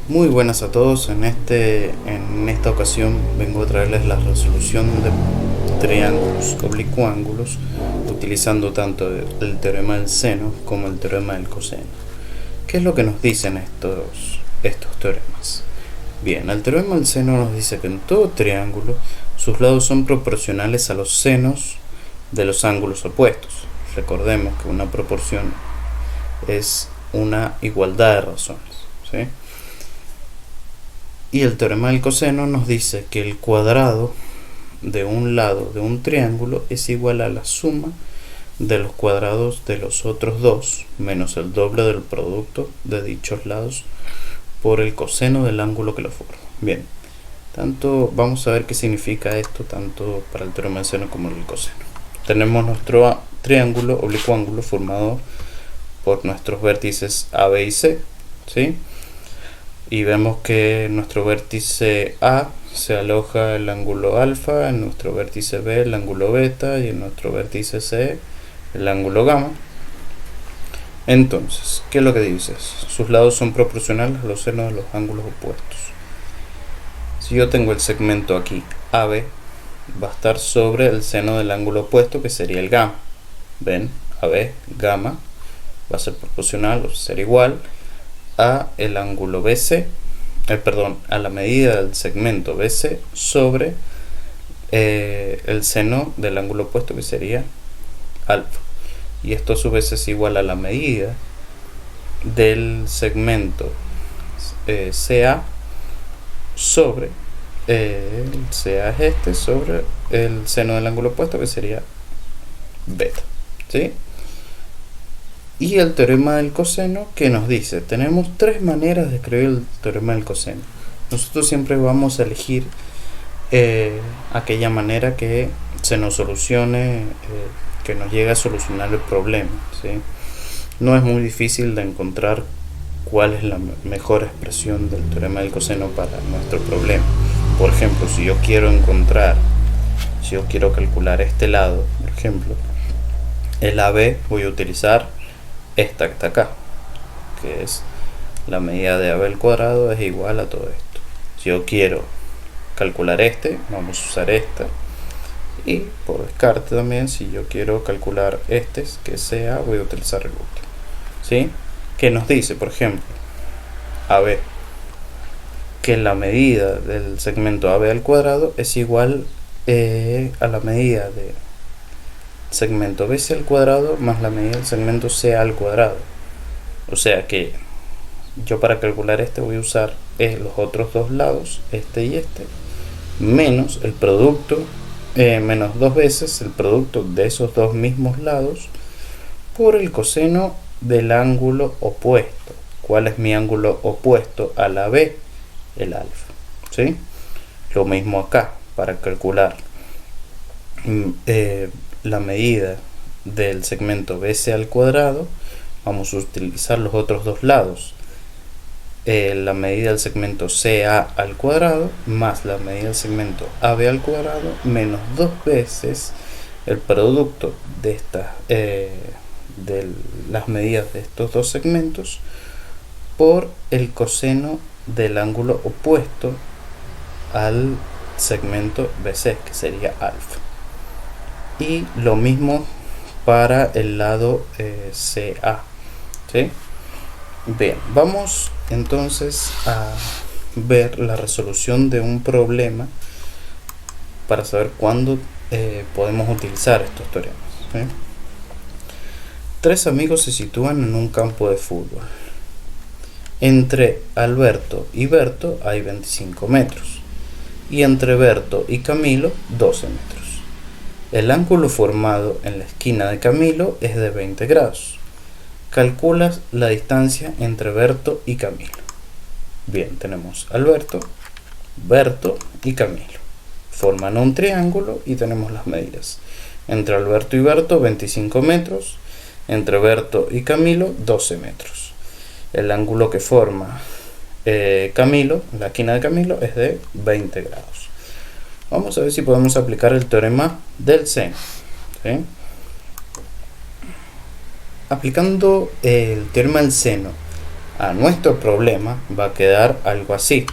Muy buenas a todos. En esta ocasión vengo a traerles la resolución de triángulos oblicuángulos utilizando tanto el teorema del seno como el teorema del coseno. ¿Qué es lo que nos dicen estos teoremas? Bien, el teorema del seno nos dice que en todo triángulo sus lados son proporcionales a los senos de los ángulos opuestos. Recordemos que una proporción es una igualdad de razones, ¿sí? Y el teorema del coseno nos dice que el cuadrado de un lado de un triángulo es igual a la suma de los cuadrados de los otros dos menos el doble del producto de dichos lados por el coseno del ángulo que lo forma. Bien, vamos a ver qué significa esto tanto para el teorema del seno como el coseno. Tenemos nuestro triángulo oblicuángulo formado por nuestros vértices A, B y C, ¿sí? Y vemos que en nuestro vértice A se aloja el ángulo alfa, en nuestro vértice B el ángulo beta y en nuestro vértice C el ángulo gamma. Entonces, ¿qué es lo que dice? Sus lados son proporcionales a los senos de los ángulos opuestos. Si yo tengo el segmento aquí AB, va a estar sobre el seno del ángulo opuesto, que sería el gamma. ¿Ven? AB, gamma, va a ser proporcional o ser igual a el ángulo BC, a la medida del segmento BC sobre el seno del ángulo opuesto, que sería alfa. Y esto a su vez es igual a la medida del segmento CA sobre el CA es sobre el seno del ángulo opuesto, que sería beta, ¿sí? Y el teorema del coseno, que nos dice, tenemos tres maneras de escribir el teorema del coseno. Nosotros siempre vamos a elegir aquella manera que se nos solucione, que nos llegue a solucionar el problema, ¿sí? No es muy difícil de encontrar cuál es la mejor expresión del teorema del coseno para nuestro problema. Por ejemplo, si yo quiero calcular este lado, por ejemplo, el AB, voy a utilizar esta que está acá, que es la medida de AB al cuadrado es igual a todo esto. Si yo quiero calcular vamos a usar esta, y por descarte también, si yo quiero calcular que es CA, voy a utilizar el último, ¿sí? Que nos dice, por ejemplo, AB, que la medida del segmento AB al cuadrado es igual a la medida de segmento BC al cuadrado más la medida del segmento CA al cuadrado. O sea que yo para calcular voy a usar los otros dos lados, y menos el producto, menos dos veces el producto de esos dos mismos lados por el coseno del ángulo opuesto. ¿Cuál es mi ángulo opuesto a la B? El alfa, ¿sí? Lo mismo acá, para calcular la medida del segmento BC al cuadrado, vamos a utilizar los otros dos lados, la medida del segmento CA al cuadrado más la medida del segmento AB al cuadrado menos dos veces el producto de las medidas de estos dos segmentos por el coseno del ángulo opuesto al segmento BC, que sería alfa. Y lo mismo para el lado CA, ¿sí? Bien, vamos entonces a ver la resolución de un problema para saber cuándo podemos utilizar estos teoremas, ¿sí? Tres amigos se sitúan en un campo de fútbol. Entre Alberto y Berto hay 25 metros y entre Berto y Camilo 12 metros. El ángulo formado en la esquina de Camilo es de 20 grados. Calcula la distancia entre Berto y Camilo. Bien, tenemos Alberto, Berto y Camilo. Forman un triángulo y tenemos las medidas. Entre Alberto y Berto 25 metros, entre Berto y Camilo 12 metros. El ángulo que forma Camilo, la esquina de Camilo, es de 20 grados. Vamos a ver si podemos aplicar el teorema del seno, ¿sí? Aplicando el teorema del seno a nuestro problema va a quedar algo así.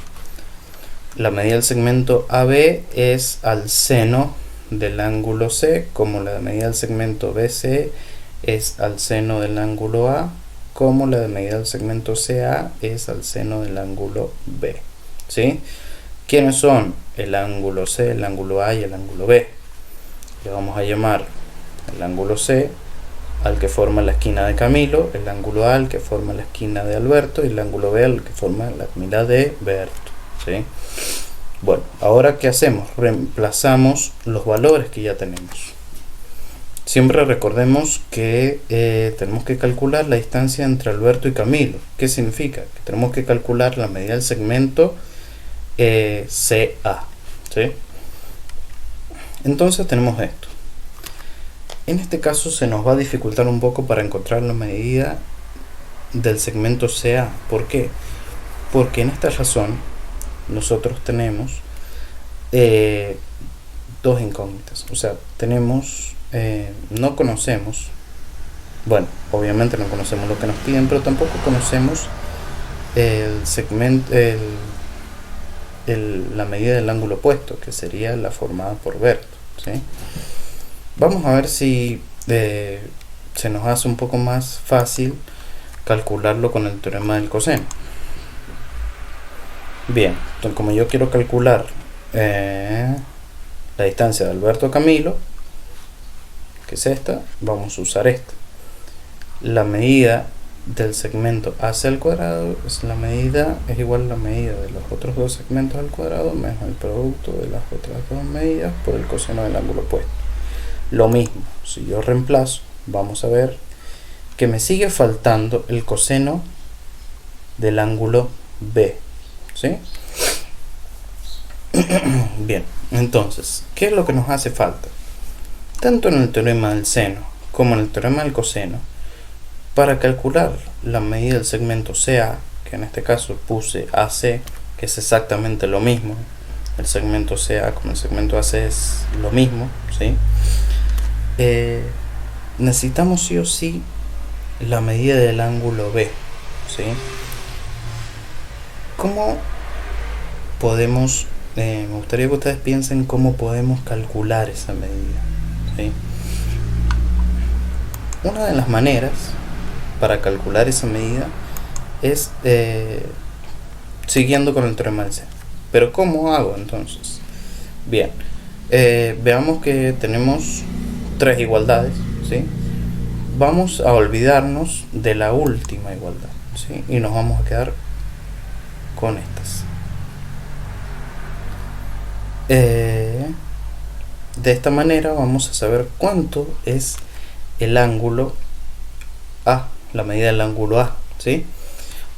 La medida del segmento AB es al seno del ángulo C, como la medida del segmento BC es al seno del ángulo A, como la medida del segmento CA es al seno del ángulo B. ¿Sí? ¿Quiénes son el ángulo C, el ángulo A y el ángulo B? Le vamos a llamar el ángulo C al que forma la esquina de Camilo, el ángulo A al que forma la esquina de Alberto y el ángulo B al que forma la esquina de Berto. ¿Sí? Bueno, ahora ¿qué hacemos? Reemplazamos los valores que ya tenemos. Siempre recordemos que tenemos que calcular la distancia entre Alberto y Camilo. ¿Qué significa? Que tenemos que calcular la medida del segmento CA. ¿Sí? Entonces tenemos esto. En este caso se nos va a dificultar un poco para encontrar la medida del segmento CA. ¿Por qué? Porque en esta razón nosotros tenemos dos incógnitas. O sea, tenemos no conocemos, bueno, obviamente no conocemos lo que nos piden, pero tampoco conocemos el segmento, la medida del ángulo opuesto, que sería la formada por Berto. ¿Sí? Vamos a ver si se nos hace un poco más fácil calcularlo con el teorema del coseno. Bien, entonces como yo quiero calcular la distancia de Alberto a Camilo, que es esta, vamos a usar esta. La medida del segmento AC al cuadrado es igual a la medida de los otros dos segmentos al cuadrado menos el producto de las otras dos medidas por el coseno del ángulo opuesto. Lo mismo, si yo reemplazo, vamos a ver que me sigue faltando el coseno del ángulo B. ¿Sí? Bien, entonces, ¿qué es lo que nos hace falta? Tanto en el teorema del seno como en el teorema del coseno, para calcular la medida del segmento CA, que en este caso puse AC, que es exactamente lo mismo, el segmento CA como el segmento AC es lo mismo, ¿sí? Necesitamos sí o sí la medida del ángulo B, ¿sí? ¿Cómo podemos, me gustaría que ustedes piensen cómo podemos calcular esa medida? ¿Sí? Una de las maneras para calcular esa medida es siguiendo con el teorema del seno. Pero ¿cómo hago entonces? Bien, veamos que tenemos tres igualdades, ¿sí? Vamos a olvidarnos de la última igualdad, ¿sí? Y nos vamos a quedar con estas. De esta manera vamos a saber cuánto es el ángulo A, la medida del ángulo A, ¿sí?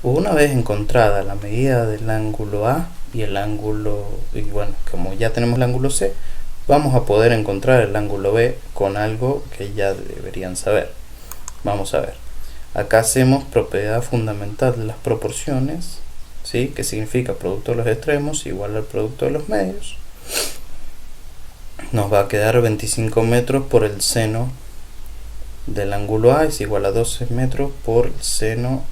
Una vez encontrada la medida del ángulo A y el ángulo, y bueno, como ya tenemos el ángulo C, vamos a poder encontrar el ángulo B con algo que ya deberían saber. Vamos a ver. Acá hacemos propiedad fundamental de las proporciones, ¿sí? Que significa producto de los extremos igual al producto de los medios. Nos va a quedar 25 metros por el seno del ángulo A es igual a 12 metros por el seno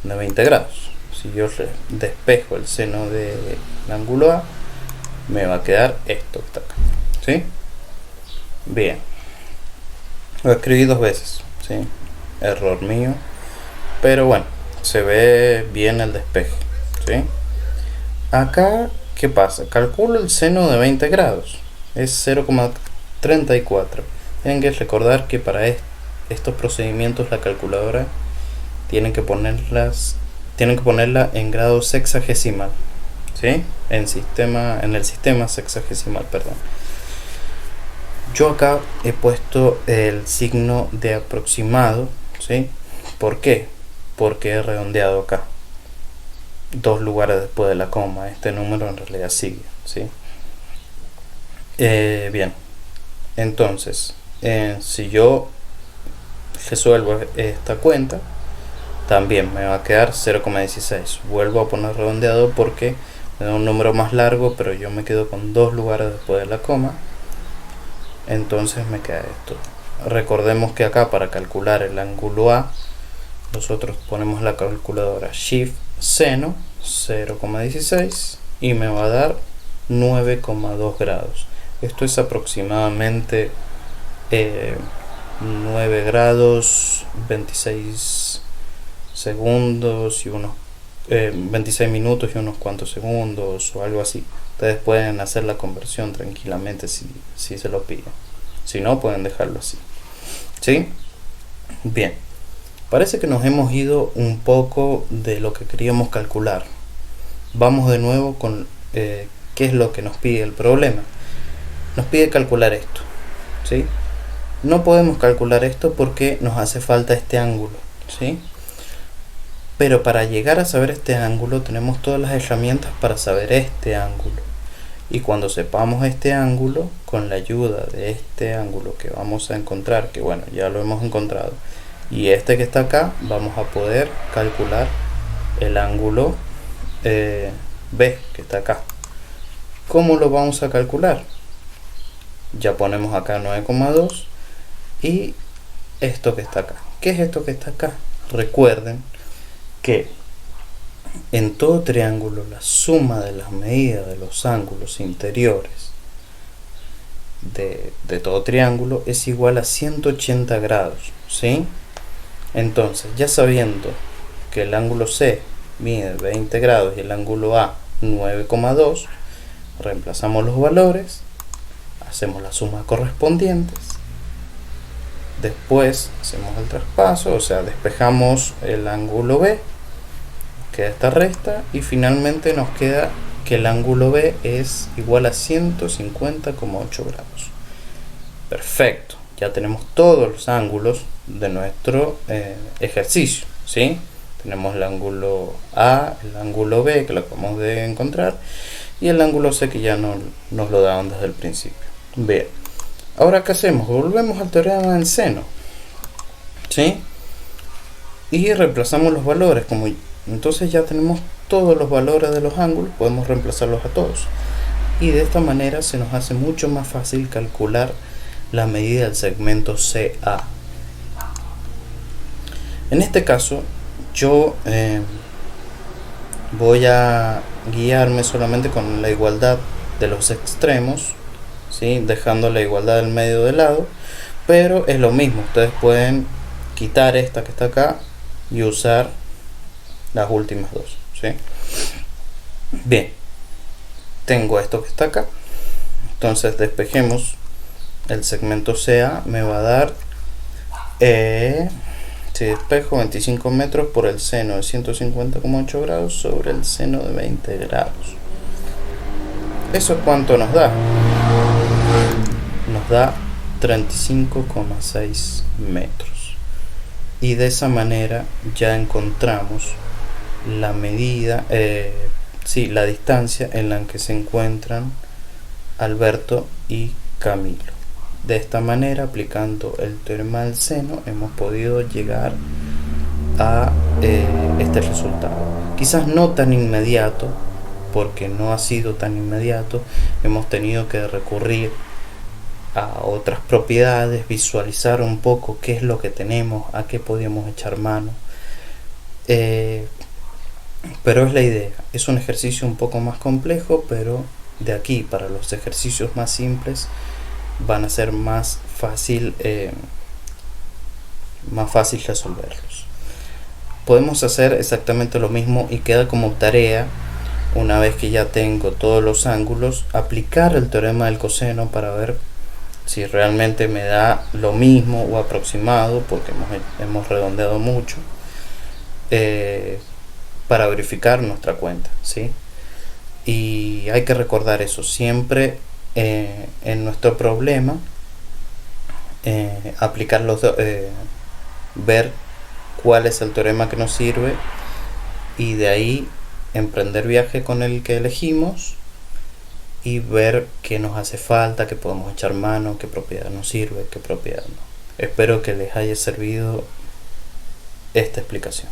de 20 grados. Si yo despejo el seno del ángulo A, me va a quedar esto que está acá, ¿sí? Bien, lo escribí dos veces, ¿sí? Error mío, pero bueno, se ve bien el despeje, ¿sí? Acá, ¿qué pasa? Calculo el seno de 20 grados, es 0,34. Tienen que recordar que para estos procedimientos la calculadora tienen que ponerla en grado sexagesimal, ¿sí? En el sistema sexagesimal, perdón. Yo acá he puesto el signo de aproximado, ¿sí? ¿Por qué? Porque he redondeado acá 2 lugares después de la coma. Este número en realidad sigue, ¿sí? Bien, entonces si yo resuelvo esta cuenta, también me va a quedar 0,16. Vuelvo a poner redondeado porque me da un número más largo, pero yo me quedo con 2 lugares después de la coma, entonces me queda esto. Recordemos que acá para calcular el ángulo A nosotros ponemos la calculadora Shift seno 0,16 y me va a dar 9,2 grados. Esto es aproximadamente 9 grados 26 segundos y unos 26 minutos y unos cuantos segundos o algo así. Ustedes pueden hacer la conversión tranquilamente si se lo piden. Si no, pueden dejarlo así. ¿Sí? Bien. Parece que nos hemos ido un poco de lo que queríamos calcular. Vamos de nuevo con qué es lo que nos pide el problema. Nos pide calcular esto. ¿Sí? No podemos calcular esto porque nos hace falta este ángulo. ¿Sí? Pero para llegar a saber este ángulo tenemos todas las herramientas para saber este ángulo. Y cuando sepamos este ángulo, con la ayuda de este ángulo que vamos a encontrar, que bueno, ya lo hemos encontrado, y este que está acá, vamos a poder calcular el ángulo B que está acá. ¿Cómo lo vamos a calcular? Ya ponemos acá 9,2 y esto que está acá. ¿Qué es esto que está acá? Recuerden que en todo triángulo la suma de las medidas de los ángulos interiores de todo triángulo es igual a 180 grados, ¿sí? Entonces, ya sabiendo que el ángulo C mide 20 grados y el ángulo A 9,2, reemplazamos los valores, hacemos la suma correspondientes, después hacemos el traspaso, o sea, despejamos el ángulo B, queda esta resta y finalmente nos queda que el ángulo B es igual a 150,8 grados. Perfecto, ya tenemos todos los ángulos de nuestro ejercicio, ¿sí? Tenemos el ángulo A, el ángulo B que lo acabamos de encontrar y el ángulo C que ya nos lo daban desde el principio. Bien, ahora ¿qué hacemos? Volvemos al teorema del seno, ¿sí? Y reemplazamos los valores. Entonces ya tenemos todos los valores de los ángulos, podemos reemplazarlos a todos. Y de esta manera se nos hace mucho más fácil calcular la medida del segmento CA. En este caso, yo voy a guiarme solamente con la igualdad de los extremos, ¿sí? Dejando la igualdad del medio de lado, pero es lo mismo, ustedes pueden quitar esta que está acá y usar las últimas dos, ¿sí? Bien, tengo esto que está acá, entonces despejemos el segmento CA, me va a dar si despejo 25 metros por el seno de 150,8 grados sobre el seno de 20 grados. ¿Eso cuánto nos da? Nos da 35,6 metros. Y de esa manera ya encontramos la medida, la distancia en la que se encuentran Alberto y Camilo. De esta manera, aplicando el teorema del seno, hemos podido llegar a este resultado. Quizás no tan inmediato, porque no ha sido tan inmediato, hemos tenido que recurrir a otras propiedades, visualizar un poco qué es lo que tenemos, a qué podíamos echar mano. Pero es la idea, es un ejercicio un poco más complejo, pero de aquí para los ejercicios más simples van a ser más fácil resolverlos. Podemos hacer exactamente lo mismo y queda como tarea, una vez que ya tengo todos los ángulos, aplicar el teorema del coseno para ver si realmente me da lo mismo o aproximado, porque hemos redondeado mucho, para verificar nuestra cuenta, ¿sí? Y hay que recordar eso siempre en nuestro problema, aplicar ver cuál es el teorema que nos sirve y de ahí emprender viaje con el que elegimos y ver qué nos hace falta, qué podemos echar mano, qué propiedad nos sirve, qué propiedad no. Espero que les haya servido esta explicación.